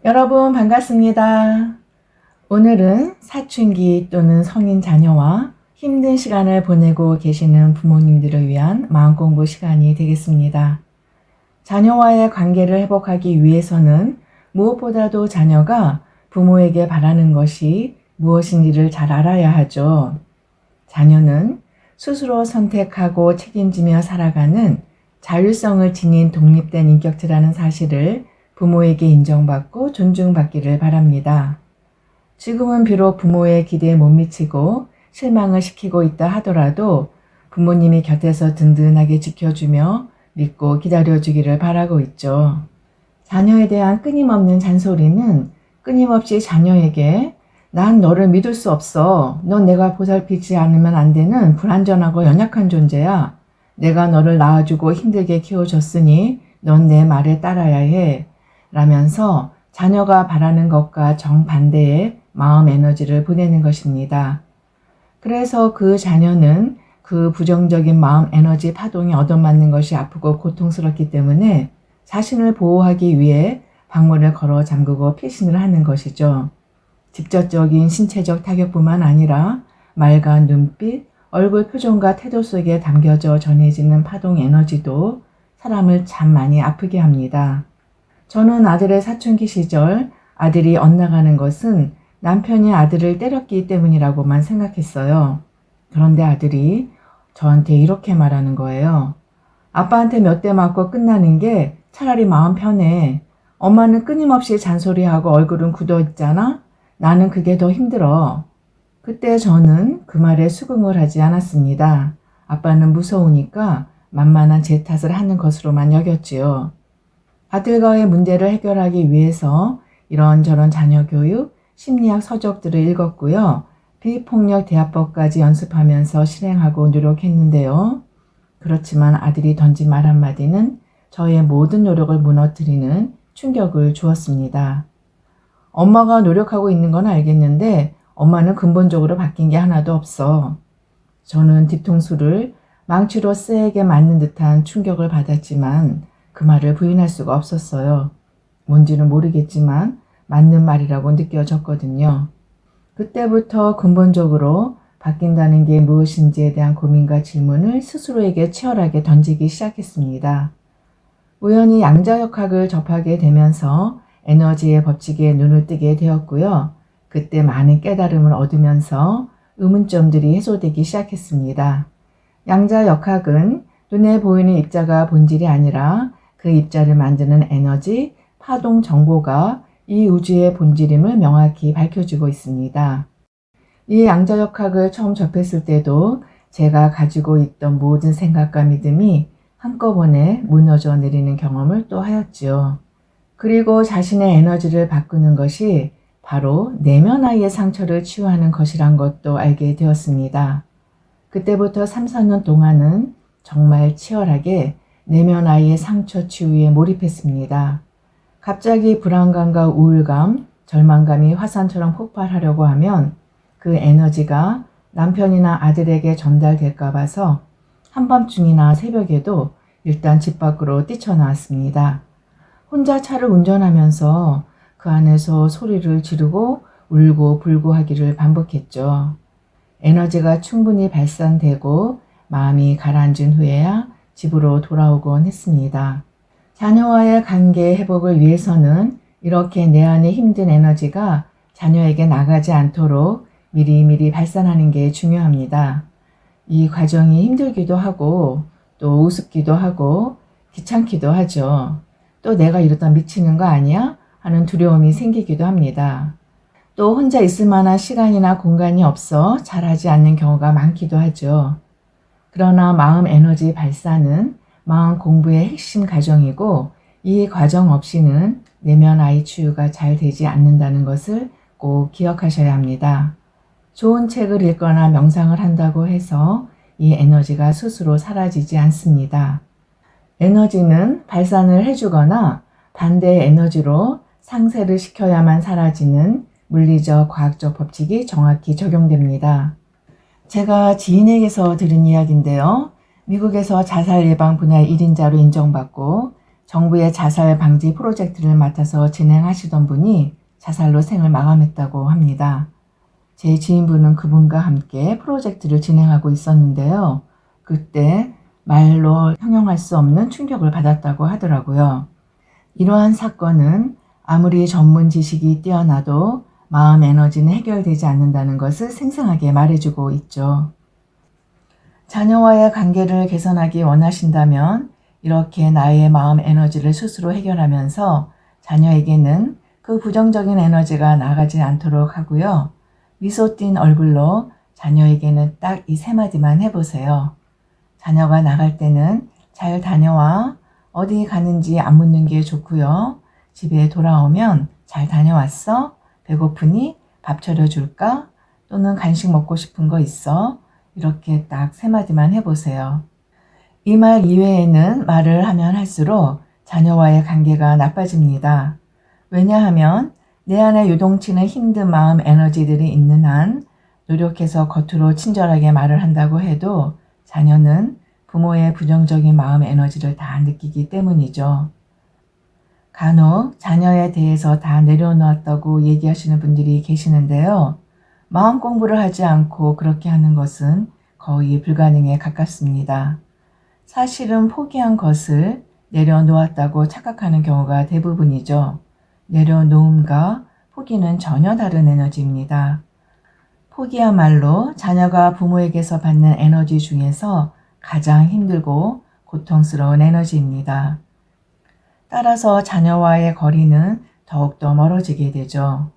여러분 반갑습니다. 오늘은 사춘기 또는 성인 자녀와 힘든 시간을 보내고 계시는 부모님들을 위한 마음공부 시간이 되겠습니다. 자녀와의 관계를 회복하기 위해서는 무엇보다도 자녀가 부모에게 바라는 것이 무엇인지를 잘 알아야 하죠. 자녀는 스스로 선택하고 책임지며 살아가는 자율성을 지닌 독립된 인격체라는 사실을 부모에게 인정받고 존중받기를 바랍니다. 지금은 비록 부모의 기대에 못 미치고 실망을 시키고 있다 하더라도 부모님이 곁에서 든든하게 지켜주며 믿고 기다려주기를 바라고 있죠. 자녀에 대한 끊임없는 잔소리는 끊임없이 자녀에게 난 너를 믿을 수 없어. 넌 내가 보살피지 않으면 안 되는 불완전하고 연약한 존재야. 내가 너를 낳아주고 힘들게 키워줬으니 넌 내 말에 따라야 해. 라면서 자녀가 바라는 것과 정반대의 마음 에너지를 보내는 것입니다. 그래서 그 자녀는 그 부정적인 마음 에너지 파동에 얻어맞는 것이 아프고 고통스럽기 때문에 자신을 보호하기 위해 방문을 걸어 잠그고 피신을 하는 것이죠. 직접적인 신체적 타격뿐만 아니라 맑은 눈빛, 얼굴 표정과 태도 속에 담겨져 전해지는 파동 에너지도 사람을 참 많이 아프게 합니다. 저는 아들의 사춘기 시절 아들이 엇나가는 것은 남편이 아들을 때렸기 때문이라고만 생각했어요. 그런데 아들이 저한테 이렇게 말하는 거예요. 아빠한테 몇 대 맞고 끝나는 게 차라리 마음 편해. 엄마는 끊임없이 잔소리하고 얼굴은 굳어 있잖아? 나는 그게 더 힘들어. 그때 저는 그 말에 수긍을 하지 않았습니다. 아빠는 무서우니까 만만한 제 탓을 하는 것으로만 여겼지요. 아들과의 문제를 해결하기 위해서 이런저런 자녀 교육, 심리학 서적들을 읽었고요. 비폭력 대화법까지 연습하면서 실행하고 노력했는데요. 그렇지만 아들이 던진 말 한마디는 저의 모든 노력을 무너뜨리는 충격을 주었습니다. 엄마가 노력하고 있는 건 알겠는데 엄마는 근본적으로 바뀐 게 하나도 없어. 저는 뒤통수를 망치로 세게 맞는 듯한 충격을 받았지만 그 말을 부인할 수가 없었어요. 뭔지는 모르겠지만 맞는 말이라고 느껴졌거든요. 그때부터 근본적으로 바뀐다는 게 무엇인지에 대한 고민과 질문을 스스로에게 치열하게 던지기 시작했습니다. 우연히 양자역학을 접하게 되면서 에너지의 법칙에 눈을 뜨게 되었고요. 그때 많은 깨달음을 얻으면서 의문점들이 해소되기 시작했습니다. 양자역학은 눈에 보이는 입자가 본질이 아니라 그 입자를 만드는 에너지, 파동 정보가 이 우주의 본질임을 명확히 밝혀주고 있습니다. 이 양자역학을 처음 접했을 때도 제가 가지고 있던 모든 생각과 믿음이 한꺼번에 무너져 내리는 경험을 또 하였지요. 그리고 자신의 에너지를 바꾸는 것이 바로 내면 아이의 상처를 치유하는 것이란 것도 알게 되었습니다. 그때부터 3, 4년 동안은 정말 치열하게 내면 아이의 상처 치유에 몰입했습니다. 갑자기 불안감과 우울감, 절망감이 화산처럼 폭발하려고 하면 그 에너지가 남편이나 아들에게 전달될까 봐서 한밤중이나 새벽에도 일단 집 밖으로 뛰쳐나왔습니다. 혼자 차를 운전하면서 그 안에서 소리를 지르고 울고 불고 하기를 반복했죠. 에너지가 충분히 발산되고 마음이 가라앉은 후에야 집으로 돌아오곤 했습니다. 자녀와의 관계 회복을 위해서는 이렇게 내 안에 힘든 에너지가 자녀에게 나가지 않도록 미리미리 발산하는 게 중요합니다. 이 과정이 힘들기도 하고 또 우습기도 하고 귀찮기도 하죠. 또 내가 이러다 미치는 거 아니야? 하는 두려움이 생기기도 합니다. 또 혼자 있을 만한 시간이나 공간이 없어 잘하지 않는 경우가 많기도 하죠. 그러나 마음 에너지 발산은 마음 공부의 핵심 과정이고 이 과정 없이는 내면 아이 치유가 잘 되지 않는다는 것을 꼭 기억하셔야 합니다. 좋은 책을 읽거나 명상을 한다고 해서 이 에너지가 스스로 사라지지 않습니다. 에너지는 발산을 해주거나 반대의 에너지로 상쇄를 시켜야만 사라지는 물리적, 과학적 법칙이 정확히 적용됩니다. 제가 지인에게서 들은 이야기인데요. 미국에서 자살 예방 분야 1인자로 인정받고 정부의 자살 방지 프로젝트를 맡아서 진행하시던 분이 자살로 생을 마감했다고 합니다. 제 지인분은 그분과 함께 프로젝트를 진행하고 있었는데요. 그때 말로 형용할 수 없는 충격을 받았다고 하더라고요. 이러한 사건은 아무리 전문 지식이 뛰어나도 마음 에너지는 해결되지 않는다는 것을 생생하게 말해주고 있죠. 자녀와의 관계를 개선하기 원하신다면 이렇게 나의 마음 에너지를 스스로 해결하면서 자녀에게는 그 부정적인 에너지가 나가지 않도록 하고요. 미소 띤 얼굴로 자녀에게는 딱 이 세 마디만 해보세요. 자녀가 나갈 때는 잘 다녀와. 어디 가는지 안 묻는 게 좋고요. 집에 돌아오면 잘 다녀왔어? 배고프니? 밥 차려줄까? 또는 간식 먹고 싶은 거 있어? 이렇게 딱 세 마디만 해보세요. 이 말 이외에는 말을 하면 할수록 자녀와의 관계가 나빠집니다. 왜냐하면 내 안에 요동치는 힘든 마음 에너지들이 있는 한 노력해서 겉으로 친절하게 말을 한다고 해도 자녀는 부모의 부정적인 마음 에너지를 다 느끼기 때문이죠. 간혹 자녀에 대해서 다 내려놓았다고 얘기하시는 분들이 계시는데요. 마음 공부를 하지 않고 그렇게 하는 것은 거의 불가능에 가깝습니다. 사실은 포기한 것을 내려놓았다고 착각하는 경우가 대부분이죠. 내려놓음과 포기는 전혀 다른 에너지입니다. 포기야말로 자녀가 부모에게서 받는 에너지 중에서 가장 힘들고 고통스러운 에너지입니다. 따라서 자녀와의 거리는 더욱더 멀어지게 되죠.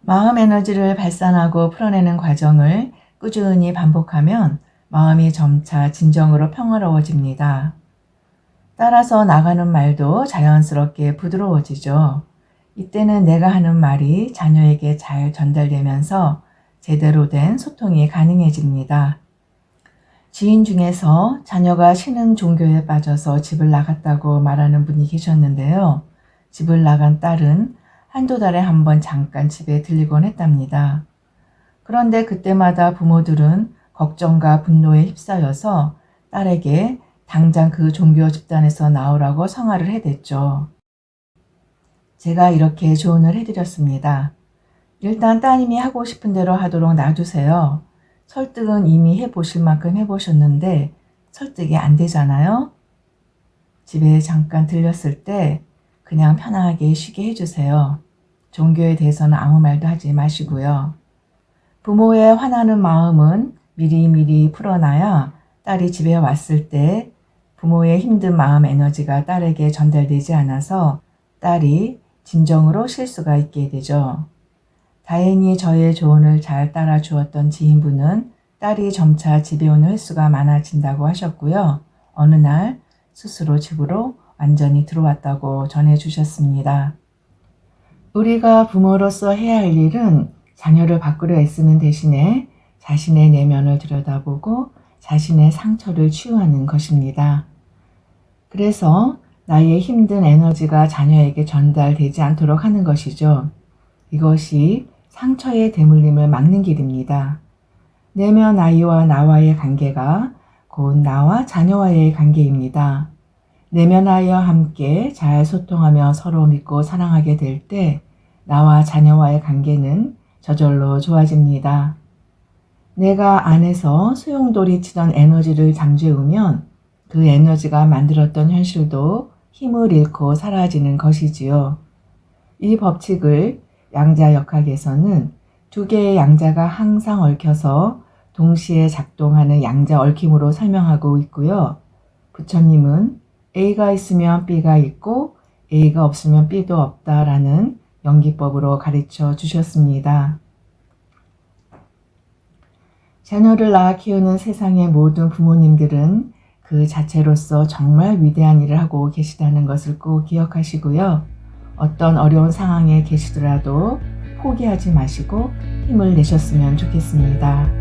마음 에너지를 발산하고 풀어내는 과정을 꾸준히 반복하면 마음이 점차 진정으로 평화로워집니다. 따라서 나가는 말도 자연스럽게 부드러워지죠. 이때는 내가 하는 말이 자녀에게 잘 전달되면서 제대로 된 소통이 가능해집니다. 지인 중에서 자녀가 신흥 종교에 빠져서 집을 나갔다고 말하는 분이 계셨는데요. 집을 나간 딸은 한두 달에 한 번 잠깐 집에 들리곤 했답니다. 그런데 그때마다 부모들은 걱정과 분노에 휩싸여서 딸에게 당장 그 종교 집단에서 나오라고 성화를 해댔죠. 제가 이렇게 조언을 해드렸습니다. 일단 따님이 하고 싶은 대로 하도록 놔두세요. 설득은 이미 해보실 만큼 해보셨는데 설득이 안 되잖아요. 집에 잠깐 들렸을 때 그냥 편하게 쉬게 해주세요. 종교에 대해서는 아무 말도 하지 마시고요. 부모의 화나는 마음은 미리미리 풀어놔야 딸이 집에 왔을 때 부모의 힘든 마음 에너지가 딸에게 전달되지 않아서 딸이 진정으로 쉴 수가 있게 되죠. 다행히 저의 조언을 잘 따라 주었던 지인분은 딸이 점차 집에 오는 횟수가 많아진다고 하셨고요. 어느 날 스스로 집으로 완전히 들어왔다고 전해주셨습니다. 우리가 부모로서 해야 할 일은 자녀를 바꾸려 애쓰는 대신에 자신의 내면을 들여다보고 자신의 상처를 치유하는 것입니다. 그래서 나의 힘든 에너지가 자녀에게 전달되지 않도록 하는 것이죠. 이것이 상처의 대물림을 막는 길입니다. 내면 아이와 나와의 관계가 곧 나와 자녀와의 관계입니다. 내면 아이와 함께 잘 소통하며 서로 믿고 사랑하게 될 때 나와 자녀와의 관계는 저절로 좋아집니다. 내가 안에서 소용돌이 치던 에너지를 잠재우면 그 에너지가 만들었던 현실도 힘을 잃고 사라지는 것이지요. 이 법칙을 양자역학에서는 두 개의 양자가 항상 얽혀서 동시에 작동하는 양자 얽힘으로 설명하고 있고요. 부처님은 A가 있으면 B가 있고 A가 없으면 B도 없다라는 연기법으로 가르쳐 주셨습니다. 자녀를 낳아 키우는 세상의 모든 부모님들은 그 자체로서 정말 위대한 일을 하고 계시다는 것을 꼭 기억하시고요. 어떤 어려운 상황에 계시더라도 포기하지 마시고 힘을 내셨으면 좋겠습니다.